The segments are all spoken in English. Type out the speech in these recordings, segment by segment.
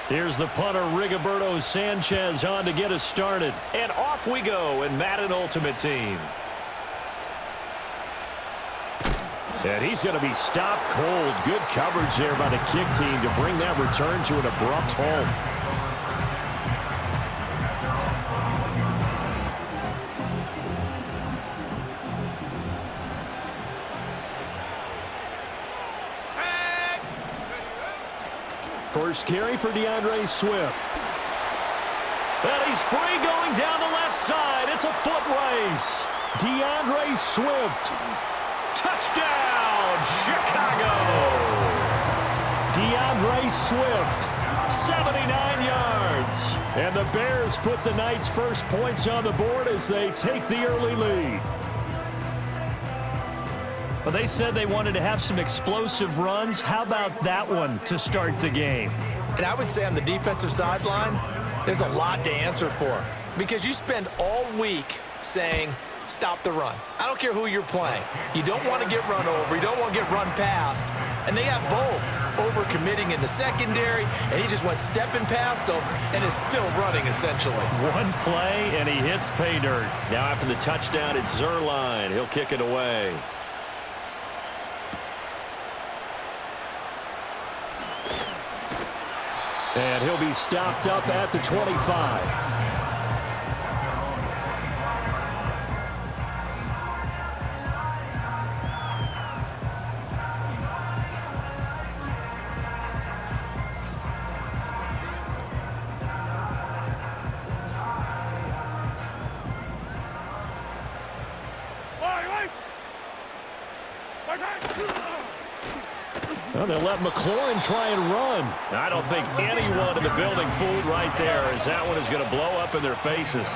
Here's the punter, Rigoberto Sanchez, on to get us started. And off we go in Madden Ultimate Team. And he's going to be stopped cold. Good coverage there by the kick team to bring that return to an abrupt halt. First carry for DeAndre Swift. And he's free going down the left side. It's a foot race. DeAndre Swift. Touchdown, Chicago. DeAndre Swift, 79 yards. And the Bears put the Knights' first points on the board as they take the early lead. Well, they said they wanted to have some explosive runs. How about that one to start the game? And I would say on the defensive sideline, there's a lot to answer for. Because you spend all week saying, stop the run. I don't care who you're playing. You don't want to get run over. You don't want to get run past. And they got both. Over-committing in the secondary, and he just went stepping past them and is still running, essentially. One play, and he hits pay dirt. Now after the touchdown, it's Zerline. He'll kick it away. And he'll be stopped up at the 25. Well, they'll let McLaurin try and run. I don't think anyone in the building fooled right there, as that one is going to blow up in their faces.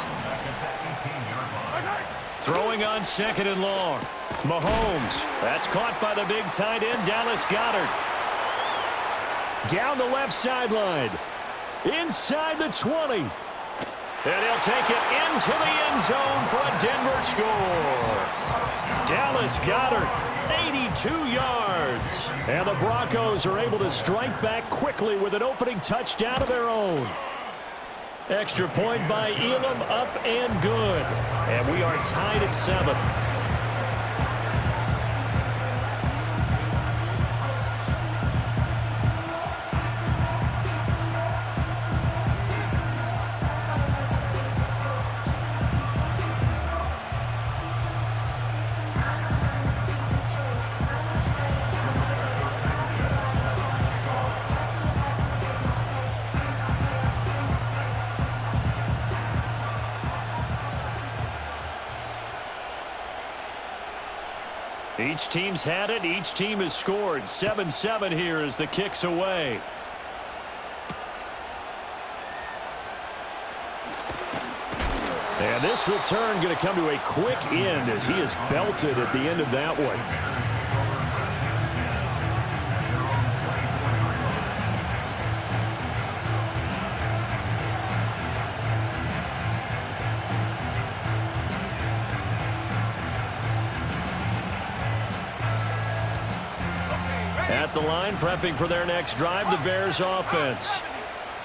Throwing on second and long. Mahomes. That's caught by the big tight end, Dallas Goedert. Down the left sideline. Inside the 20. And he'll take it into the end zone for a Denver score. Dallas Goedert, 82 yards. And the Broncos are able to strike back quickly with an opening touchdown of their own. Extra point by Elam, up and good. And we are tied at 7. Each team's had it. Each team has scored. 7-7 here as the kick's away. And this return going to come to a quick end as he is belted at the end of that one. At the line, prepping for their next drive, the Bears offense.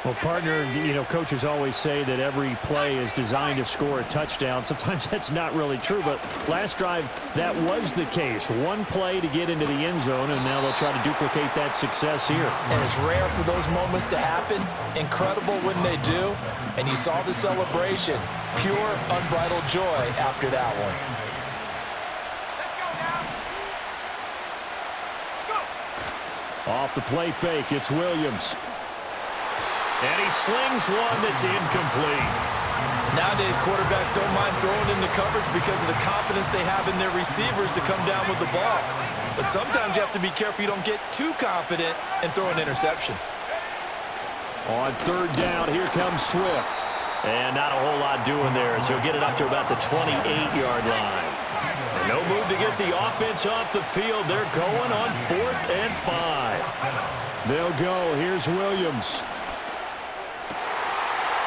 Well, partner, coaches always say that every play is designed to score a touchdown. Sometimes that's not really true, but last drive, that was the case. One play to get into the end zone, and now they'll try to duplicate that success here. And it's rare for those moments to happen. Incredible when they do. And you saw the celebration. Pure, unbridled joy after that one. Off the play fake, it's Williams. And he slings one that's incomplete. Nowadays, quarterbacks don't mind throwing into coverage because of the confidence they have in their receivers to come down with the ball. But sometimes you have to be careful you don't get too confident and throw an interception. On third down, here comes Swift. And not a whole lot doing there as he'll get it up to about the 28-yard line. And no move to get the offense off the field. They're going on 4th and 5. They'll go. Here's Williams.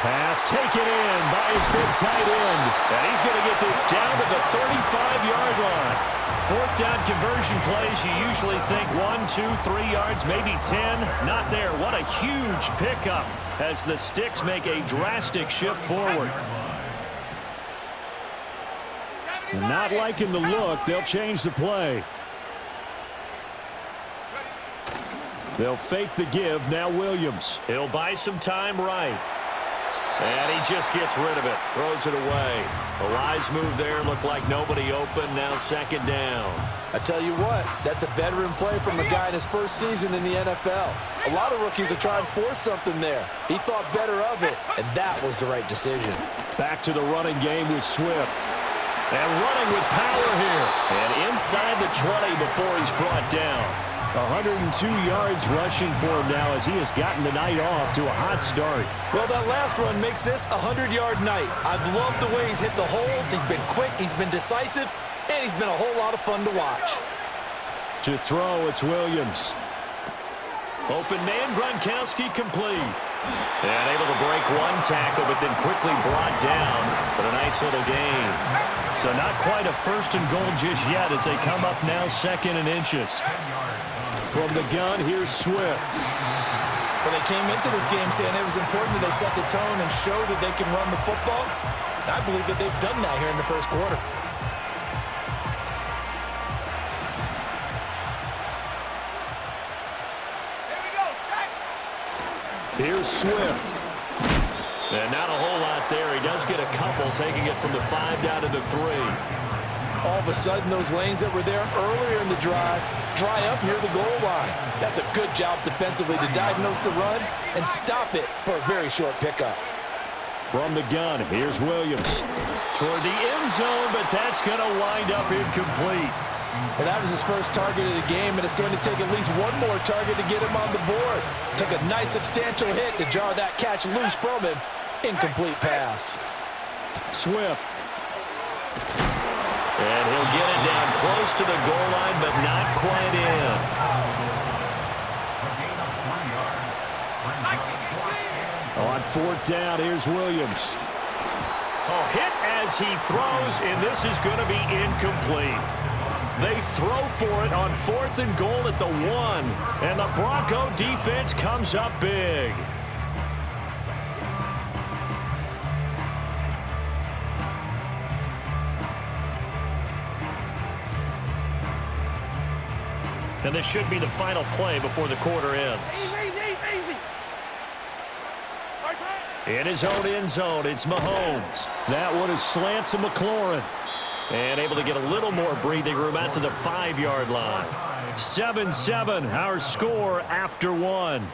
Pass taken in by his big tight end. And he's going to get this down to the 35-yard line. 4th down conversion plays, you usually think 1, 2, 3 yards, maybe 10. Not there. What a huge pickup as the Sticks make a drastic shift forward. Not liking the look. They'll change the play. They'll fake the give. Now Williams. He'll buy some time right. And he just gets rid of it. Throws it away. A wise move there. Looked like nobody open. Now 2nd down. I tell you what, that's a veteran play from a guy in his first season in the NFL. A lot of rookies are trying to force something there. He thought better of it, and that was the right decision. Back to the running game with Swift. And running with power here. And inside the 20 before he's brought down. 102 yards rushing for him now as he has gotten the night off to a hot start. Well, that last run makes this a 100-yard night. I've loved the way he's hit the holes. He's been quick, he's been decisive, and he's been a whole lot of fun to watch. To throw, it's Williams. Open man, Gronkowski complete. And able to break one tackle, but then quickly brought down. But a nice little gain. So not quite a 1st and goal just yet as they come up now 2nd and inches. From the gun, here's Swift. Well, they came into this game saying it was important that they set the tone and show that they can run the football. And I believe that they've done that here in the first quarter. Here's Swift. And not a whole lot there. He does get a couple, taking it from the 5 down to the 3. All of a sudden, those lanes that were there earlier in the drive dry up near the goal line. That's a good job defensively to diagnose the run and stop it for a very short pickup. From the gun, here's Williams. Toward the end zone, but that's going to wind up incomplete. Well, that was his first target of the game, and it's going to take at least one more target to get him on the board. Took a nice substantial hit to jar that catch loose from him. Incomplete pass. Swift. And he'll get it down close to the goal line, but not quite in. On 4th down, here's Williams. Oh, hit as he throws, and this is going to be incomplete. They throw for it on 4th and goal at the 1, and the Bronco defense comes up big. And this should be the final play before the quarter ends. In his own end zone, it's Mahomes. That one is slant to McLaurin. And able to get a little more breathing room out to the 5-yard line. 7-7, our score after 1.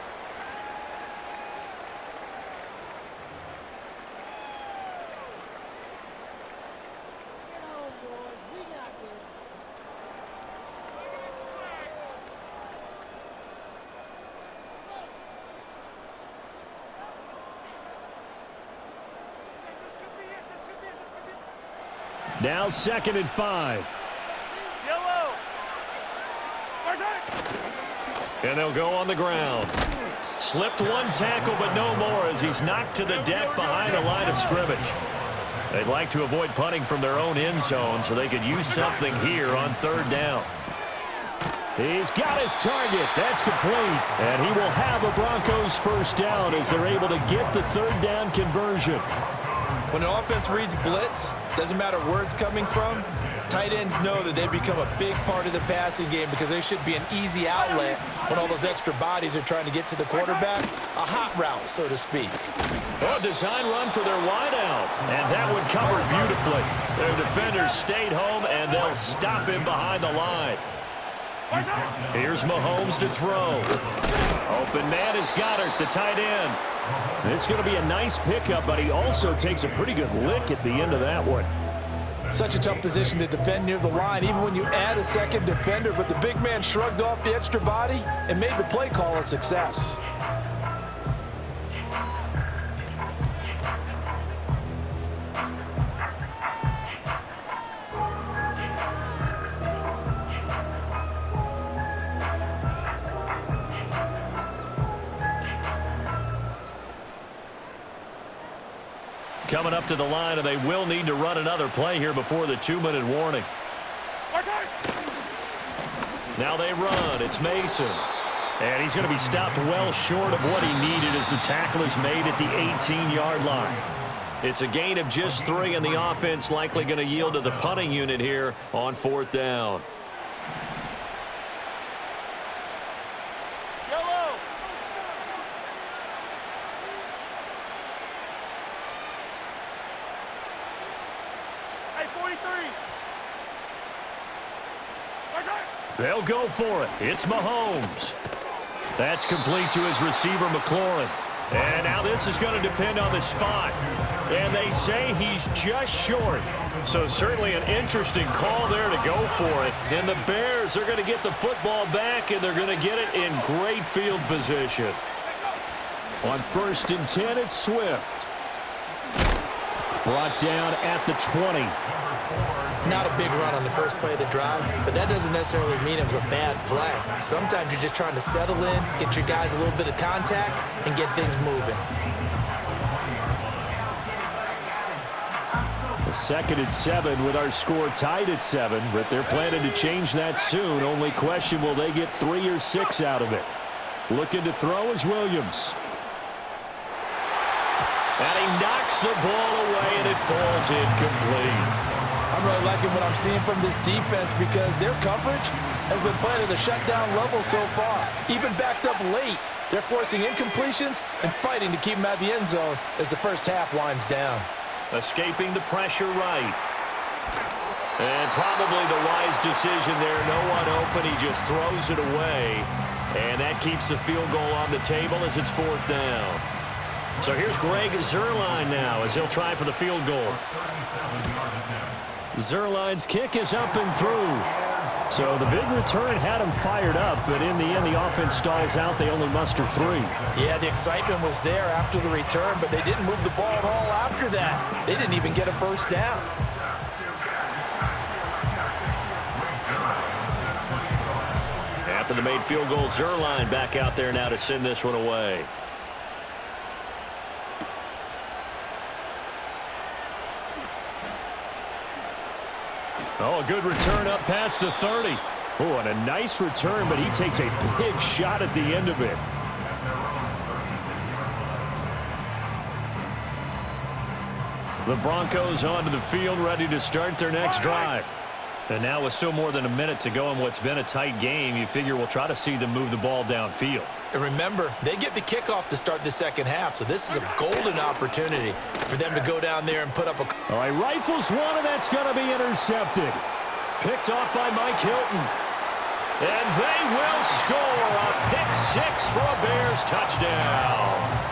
Now 2nd and 5. And they'll go on the ground. Slipped one tackle, but no more as he's knocked to the deck behind the line of scrimmage. They'd like to avoid punting from their own end zone so they could use something here on 3rd down. He's got his target. That's complete. And he will have a Broncos 1st down as they're able to get the 3rd down conversion. When an offense reads blitz, doesn't matter where it's coming from, tight ends know that they become a big part of the passing game because they should be an easy outlet when all those extra bodies are trying to get to the quarterback. A hot route, so to speak. Oh, design run for their wideout. And that one covered beautifully. Their defenders stayed home, and they'll stop him behind the line. Here's Mahomes to throw. Open man is Goddard, the tight end. It's going to be a nice pickup, but he also takes a pretty good lick at the end of that one. Such a tough position to defend near the line, even when you add a second defender, but the big man shrugged off the extra body and made the play call a success. Coming up to the line, and they will need to run another play here before the 2-minute warning. Now they run. It's Mason. And he's going to be stopped well short of what he needed as the tackle is made at the 18-yard line. It's a gain of just 3, and the offense likely going to yield to the punting unit here on 4th down. They'll go for it. It's Mahomes. That's complete to his receiver, McLaurin. And now this is going to depend on the spot. And they say he's just short. So certainly an interesting call there to go for it. And the Bears are going to get the football back, and they're going to get it in great field position. On 1st and 10, it's Swift. Brought down at the 20. Not a big run on the first play of the drive, but that doesn't necessarily mean it was a bad play. Sometimes you're just trying to settle in, get your guys a little bit of contact, and get things moving. A 2nd and 7 with our score tied at 7, but they're planning to change that soon. Only question, will they get 3 or 6 out of it? Looking to throw is Williams. And he knocks the ball away, and it falls incomplete. I'm really liking what I'm seeing from this defense because their coverage has been playing at a shutdown level so far. Even backed up late, they're forcing incompletions and fighting to keep them out of the end zone as the first half winds down. Escaping the pressure right. And probably the wise decision there. No one open. He just throws it away. And that keeps the field goal on the table as it's 4th down. So here's Greg Zuerlein now as he'll try for the field goal. Zuerlein's kick is up and through. So the big return had him fired up, but in the end, the offense stalls out. They only muster 3. Yeah, the excitement was there after the return, but they didn't move the ball at all after that. They didn't even get a first down. After the made field goal, Zuerlein back out there now to send this one away. Oh, a good return up past the 30. Oh, and a nice return, but he takes a big shot at the end of it. The Broncos onto the field, ready to start their next drive. And now with still more than a minute to go in what's been a tight game, you figure we'll try to see them move the ball downfield. And remember, they get the kickoff to start the second half, so this is a golden opportunity for them to go down there and put up a... All right, rifles one, and that's going to be intercepted. Picked off by Mike Hilton. And they will score a pick 6 for a Bears touchdown.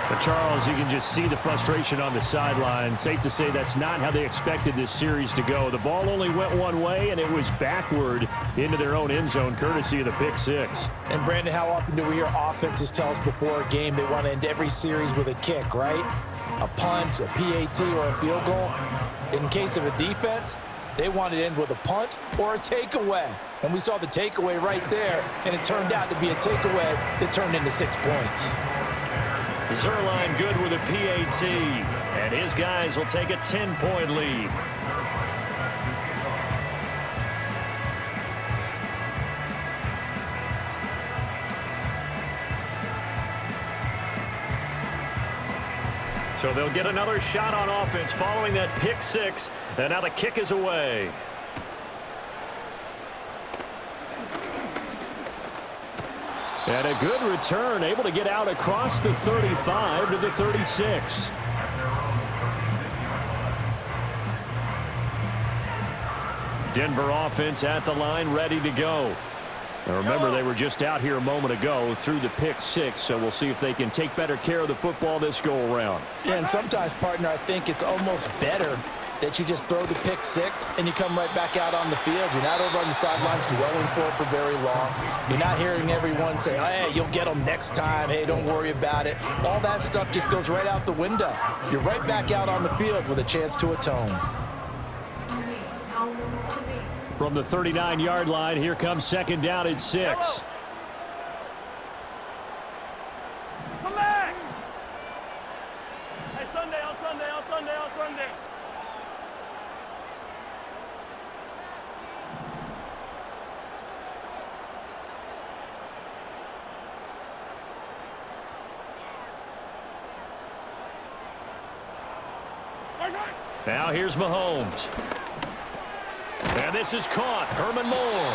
But Charles, you can just see the frustration on the sideline. Safe to say that's not how they expected this series to go. The ball only went one way, and it was backward into their own end zone, courtesy of the pick 6. And, Brandon, how often do we hear offenses tell us before a game they want to end every series with a kick, right? A punt, a PAT, or a field goal. In case of a defense, they want to end with a punt or a takeaway. And we saw the takeaway right there, and it turned out to be a takeaway that turned into 6 points. Zuerlein good with a PAT, and his guys will take a 10-point lead. So they'll get another shot on offense following that pick 6, and now the kick is away. And a good return, able to get out across the 35 to the 36. Denver offense at the line, ready to go. Now remember, they were just out here a moment ago through the pick 6, so we'll see if they can take better care of the football this go-around. Yeah, and sometimes, partner, I think it's almost better that you just throw the pick 6 and you come right back out on the field. You're not over on the sidelines dwelling for it for very long. You're not hearing everyone say, hey, you'll get them next time. Hey, don't worry about it. All that stuff just goes right out the window. You're right back out on the field with a chance to atone. From the 39-yard line, here comes second down at 6. Come back! Hey, Sunday, on Sunday, on Sunday. Now here's Mahomes. And this is caught. Herman Moore.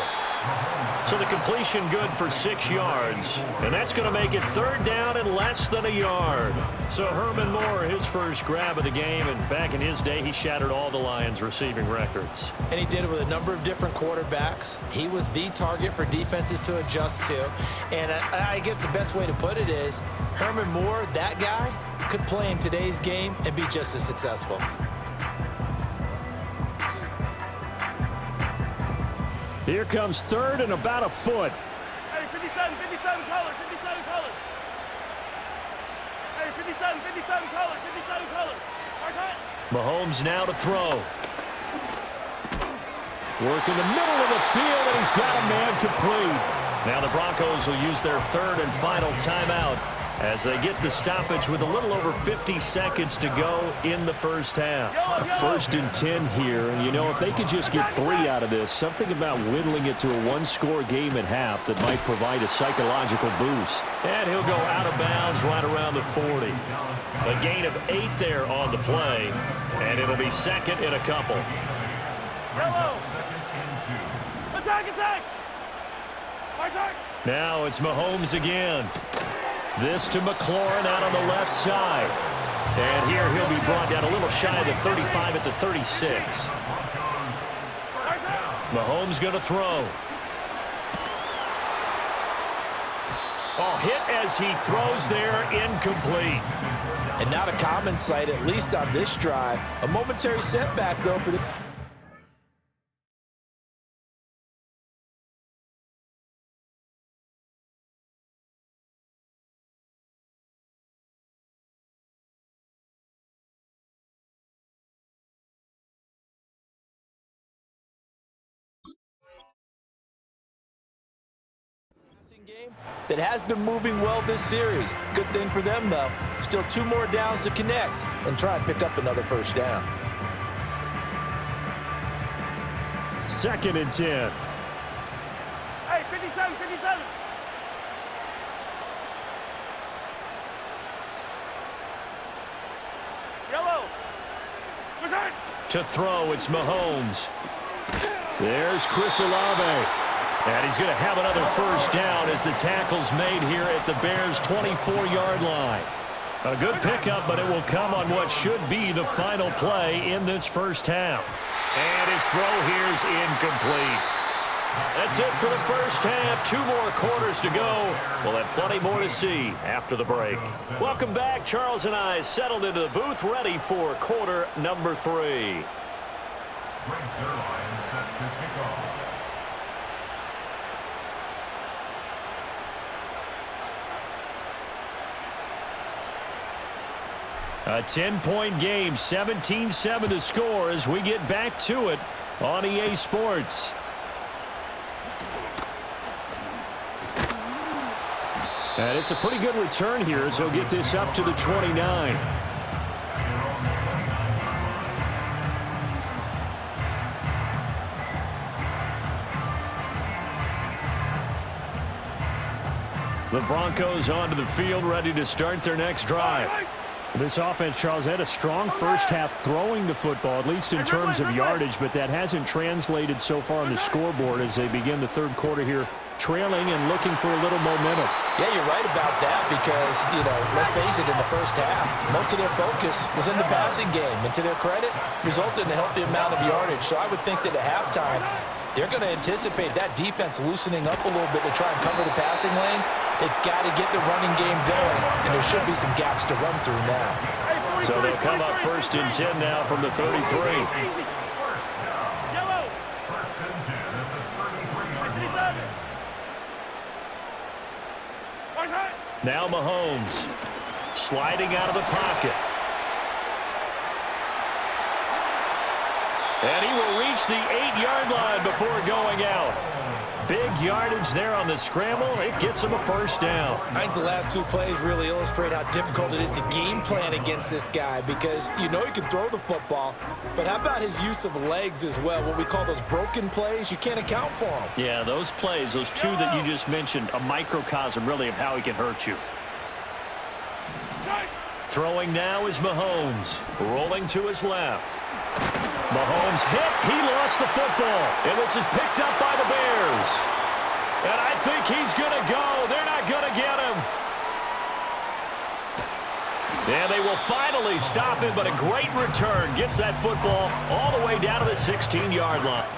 So the completion good for 6 yards. And that's going to make it third down and less than a yard. So Herman Moore, his first grab of the game. And back in his day, he shattered all the Lions' receiving records. And he did it with a number of different quarterbacks. He was the target for defenses to adjust to. And I guess the best way to put it is Herman Moore, that guy, could play in today's game and be just as successful. Here comes third and about a foot. Hey, 57 colors, 57 colors. Hey, 57 colors, 57 colors. Mahomes now to throw. Work in the middle of the field, and he's got a man complete. Now the Broncos will use their third and final timeout as they get the stoppage with a little over 50 seconds to go in the first half. A 1st and 10 here, and you know, if they could just get 3 out of this, something about whittling it to a one-score game at half that might provide a psychological boost. And he'll go out of bounds right around the 40. A gain of 8 there on the play, and it'll be second and a couple. Yellow. Attack. Now it's Mahomes again. This to McLaurin out on the left side. And here he'll be brought down a little shy of the 35 at the 36. Mahomes going to throw. Oh, hit as he throws there, incomplete. And not a common sight, at least on this drive. A momentary setback, though, for the... game that has been moving well this series. Good thing for them, though. Still 2 more downs to connect and try and pick up another first down. 2nd and 10. Hey, 57. Yellow. To throw, it's Mahomes. There's Chris Olave. And he's going to have another first down as the tackle's made here at the Bears' 24-yard line. A good pickup, but it will come on what should be the final play in this first half. And his throw here's incomplete. That's it for the first half. 2 more quarters to go. We'll have plenty more to see after the break. Welcome back. Charles and I settled into the booth, ready for quarter number 3. A 10-point game, 17-7 to score as we get back to it on EA Sports. And it's a pretty good return here as he'll get this up to the 29. The Broncos onto the field, ready to start their next drive. This offense, Charles, had a strong first half throwing the football, at least in terms of yardage, but that hasn't translated so far on the scoreboard as they begin the third quarter here, trailing and looking for a little momentum. Yeah, you're right about that because, you know, let's face it, in the first half, most of their focus was in the passing game, and to their credit, resulted in a healthy amount of yardage. So I would think that at halftime, they're going to anticipate that defense loosening up a little bit to try and cover the passing lanes. They've got to get the running game going, and there should be some gaps to run through now. So they'll come up 1st and 10 now from the 33. Now Mahomes sliding out of the pocket. And he will reach the 8-yard line before going out. Big yardage there on the scramble. It gets him a first down. I think the last two plays really illustrate how difficult it is to game plan against this guy because you know he can throw the football, but how about his use of legs as well, what we call those broken plays? You can't account for them. Yeah, those plays, those two that you just mentioned, a microcosm really of how he can hurt you. Throwing now is Mahomes, rolling to his left. Mahomes hit. He lost the football. And this is picked up by the Bears. And I think he's going to go. They're not going to get him. And they will finally stop him, but a great return. Gets that football all the way down to the 16-yard line.